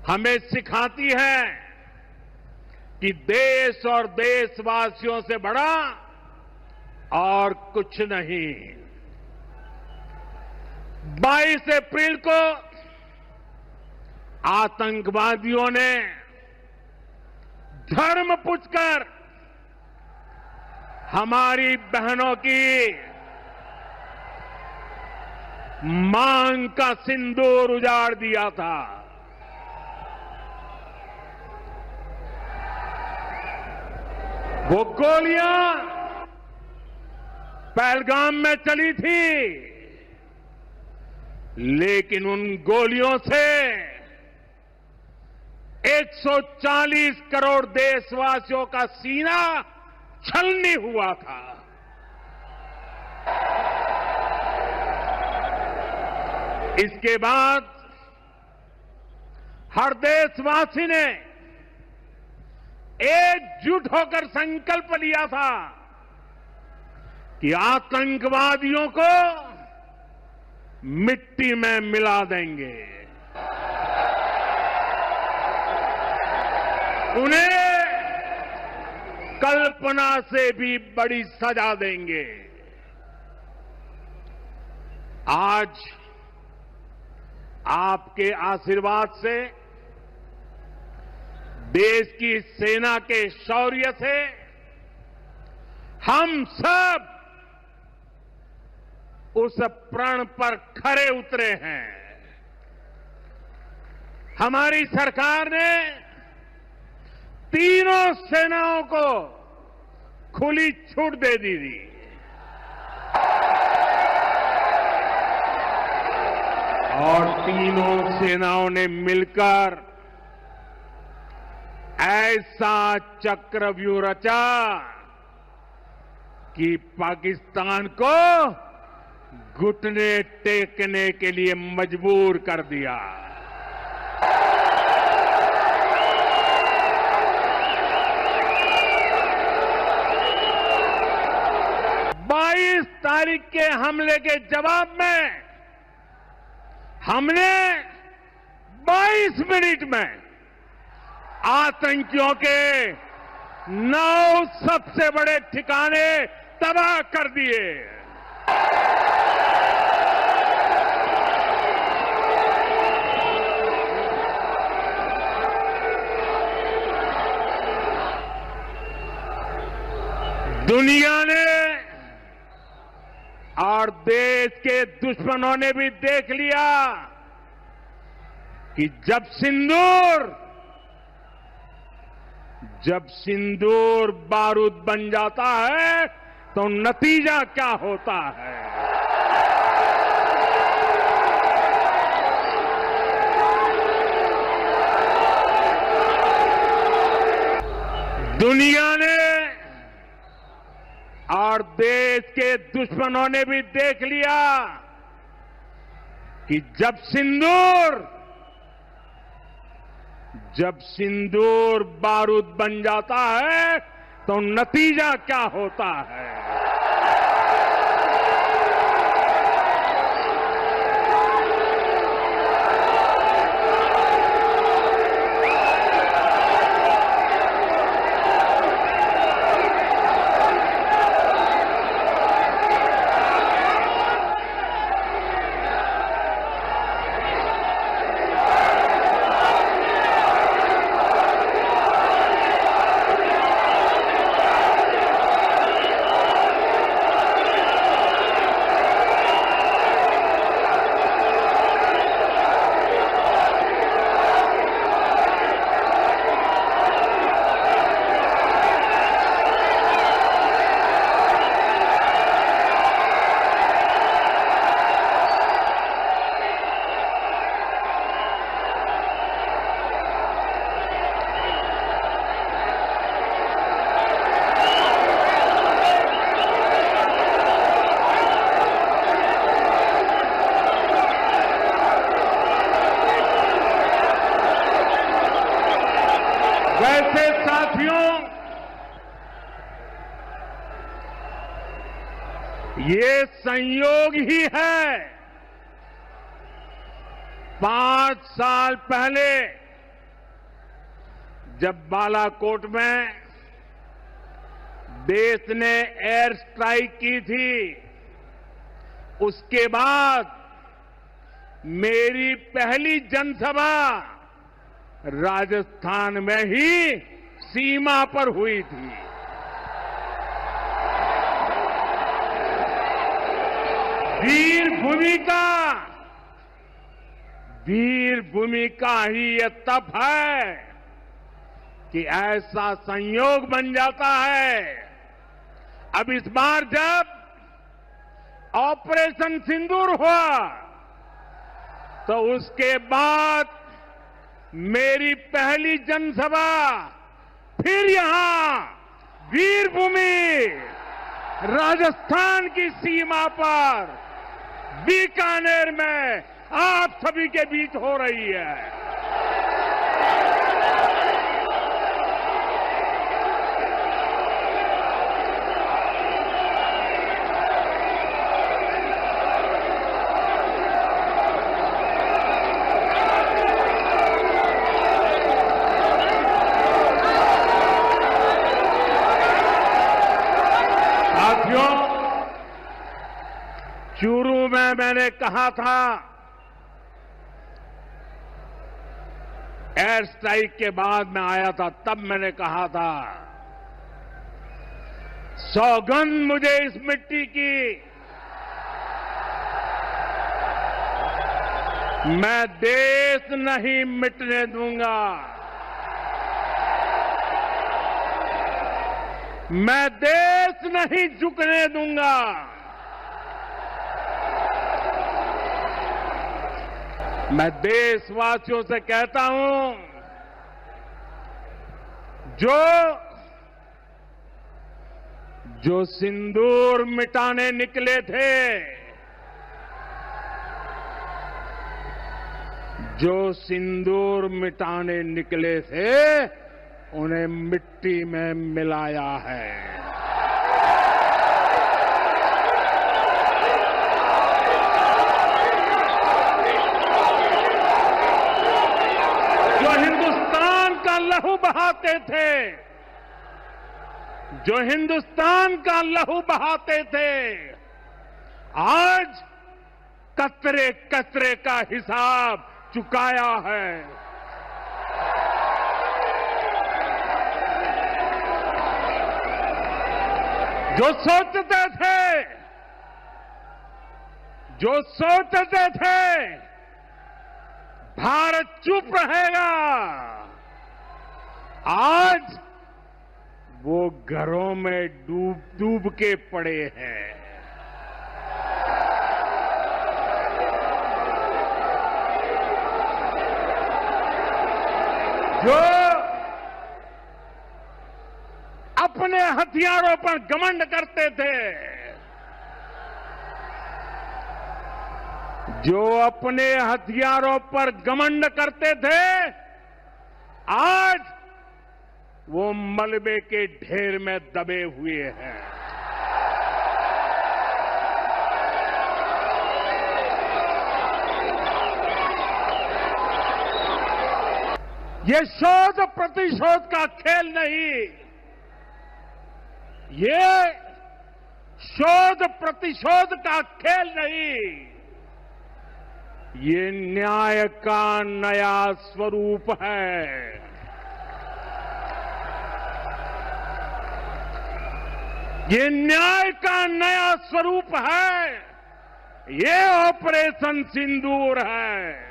हमें सिखाती है कि देश और देशवासियों से बड़ा और कुछ नहीं। 22 अप्रैल को आतंकवादियों ने धर्म पूछकर हमारी बहनों की मांग का सिंदूर उजाड़ दिया था। वो गोलियां पहलगाम में चली थी, लेकिन उन गोलियों से 140 करोड़ देशवासियों का सीना छलनी हुआ था। इसके बाद हर देशवासी ने एकजुट होकर संकल्प लिया था कि आतंकवादियों को मिट्टी में मिला देंगे, उन्हें कल्पना से भी बड़ी सजा देंगे। आज आपके आशीर्वाद से, देश की सेना के शौर्य से हम सब उस प्रण पर खरे उतरे हैं। हमारी सरकार ने तीनों सेनाओं को खुली छूट दे दी थी। और तीनों सेनाओं ने मिलकर ऐसा चक्रव्यूह रचा कि पाकिस्तान को घुटने टेकने के लिए मजबूर कर दिया। बाईस तारीख के हमले के जवाब में हमने 22 मिनट में आतंकियों के 9 सबसे बड़े ठिकाने तबाह कर दिए। दुनिया ने और देश के दुश्मनों ने भी देख लिया कि जब सिंदूर बारूद बन जाता है तो नतीजा क्या होता है। दुनिया ने और देश के दुश्मनों ने भी देख लिया कि जब सिंदूर बारूद बन जाता है तो नतीजा क्या होता है। वैसे साथियों, ये संयोग ही है 5 साल पहले जब बालाकोट में देश ने एयर स्ट्राइक की थी, उसके बाद मेरी पहली जनसभा राजस्थान में ही सीमा पर हुई थी। वीर भूमि का ही ये तप है कि ऐसा संयोग बन जाता है। अब इस बार जब ऑपरेशन सिंदूर हुआ तो उसके बाद मेरी पहली जनसभा फिर यहां वीरभूमि राजस्थान की सीमा पर बीकानेर में आप सभी के बीच हो रही है। चूरू में मैंने कहा था, एयर स्ट्राइक के बाद मैं आया था, तब मैंने कहा था, सौगंध मुझे इस मिट्टी की, मैं देश नहीं मिटने दूंगा, मैं देश नहीं झुकने दूंगा। मैं देशवासियों से कहता हूं, जो सिंदूर मिटाने निकले थे, जो सिंदूर मिटाने निकले थे, उन्हें मिट्टी में मिलाया है। लहू बहाते थे, जो हिंदुस्तान का लहू बहाते थे, आज कतरे कतरे का हिसाब चुकाया है। जो सोचते थे भारत चुप रहेगा, आज वो घरों में डूब के पड़े हैं। जो अपने हथियारों पर घमंड करते थे, जो अपने हथियारों पर घमंड करते थे, आज वो मलबे के ढेर में दबे हुए हैं। ये शोध प्रतिशोध का खेल नहीं, ये शोध प्रतिशोध का खेल नहीं, ये न्याय का नया स्वरूप है। ये न्याय का नया स्वरूप है, ये ऑपरेशन सिंदूर है।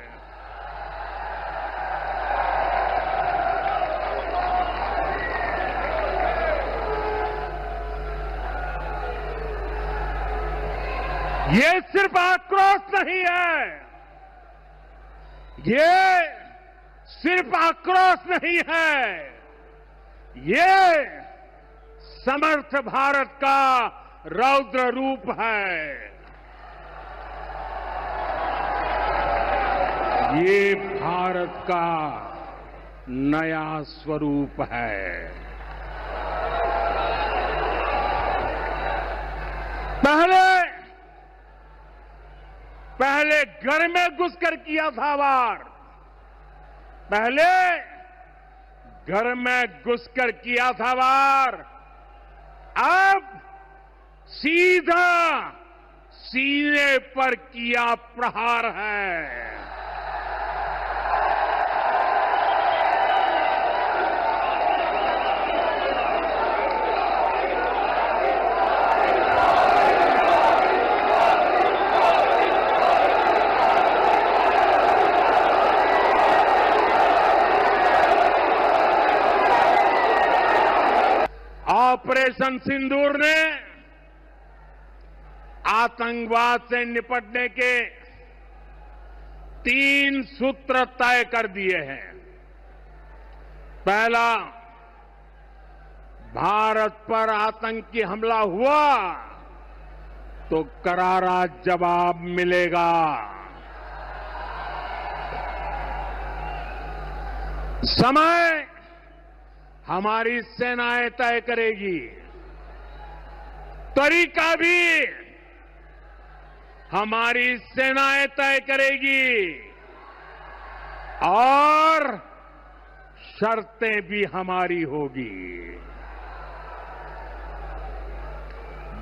ये सिर्फ आक्रोश नहीं है, ये सिर्फ आक्रोश नहीं है, ये समर्थ भारत का रौद्र रूप है। ये भारत का नया स्वरूप है। पहले घर में घुसकर किया था वार, पहले घर में घुसकर किया था वार, अब सीधा सीने पर किया प्रहार है। ऑपरेशन सिंदूर ने आतंकवाद से निपटने के 3 सूत्र तय कर दिए हैं। पहला, भारत पर आतंकी हमला हुआ तो करारा जवाब मिलेगा। समय हमारी सेनाएं तय करेगी, तरीका भी हमारी सेनाएं तय करेगी और शर्तें भी हमारी होगी।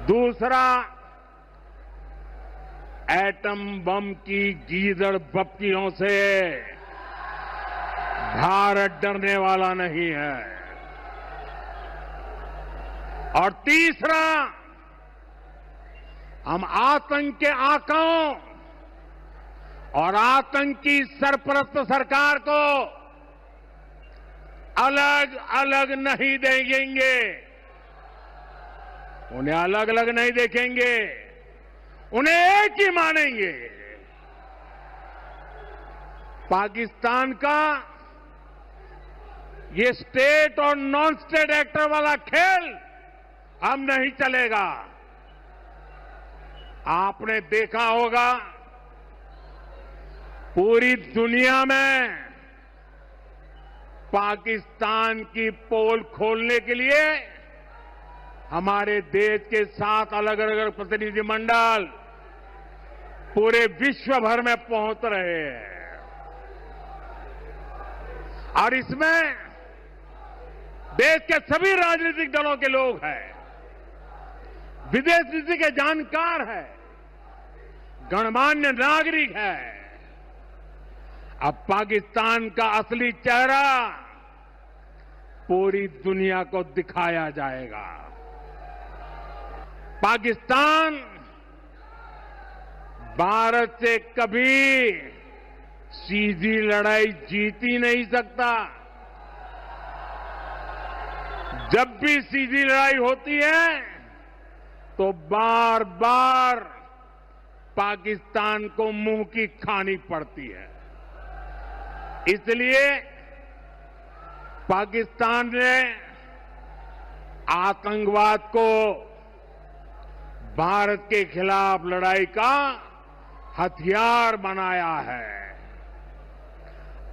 दूसरा, एटम बम की गीदड़ बप्तियों से भारत डरने वाला नहीं है। और तीसरा, हम आतंक के आकाओं और आतंकी सरपरस्त सरकार को अलग अलग नहीं देखेंगे, उन्हें अलग अलग नहीं देखेंगे, उन्हें एक ही मानेंगे। पाकिस्तान का ये स्टेट और नॉन स्टेट एक्टर वाला खेल अब नहीं चलेगा। आपने देखा होगा पूरी दुनिया में पाकिस्तान की पोल खोलने के लिए हमारे देश के 7 अलग अलग प्रतिनिधिमंडल पूरे विश्व भर में पहुंच रहे हैं। और इसमें देश के सभी राजनीतिक दलों के लोग हैं, विदेश नीति के जानकार है, गणमान्य नागरिक है। अब पाकिस्तान का असली चेहरा पूरी दुनिया को दिखाया जाएगा। पाकिस्तान भारत से कभी सीधी लड़ाई जीत ही नहीं सकता। जब भी सीधी लड़ाई होती है तो बार बार पाकिस्तान को मुंह की खानी पड़ती है। इसलिए पाकिस्तान ने आतंकवाद को भारत के खिलाफ लड़ाई का हथियार बनाया है।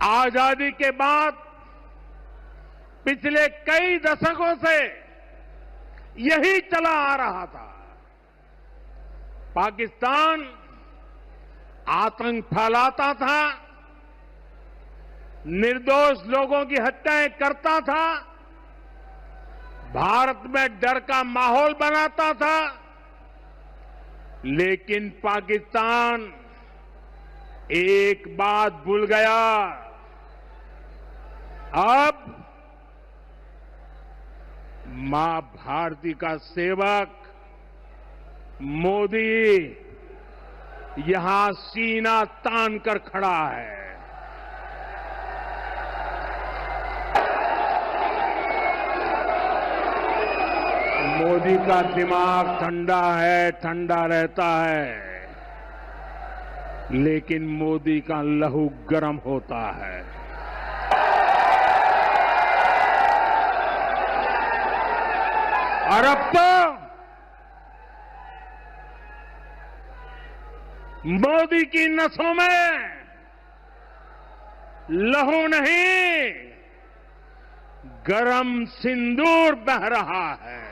आजादी के बाद पिछले कई दशकों से यही चला आ रहा था। पाकिस्तान आतंक फैलाता था, निर्दोष लोगों की हत्याएं करता था, भारत में डर का माहौल बनाता था। लेकिन पाकिस्तान एक बात भूल गया, अब मां भारती का सेवक मोदी यहां सीना तान कर खड़ा है। मोदी का दिमाग ठंडा है, ठंडा रहता है, लेकिन मोदी का लहू गर्म होता है। और अब तो मोदी की नसों में लहू नहीं, गरम सिंदूर बह रहा है।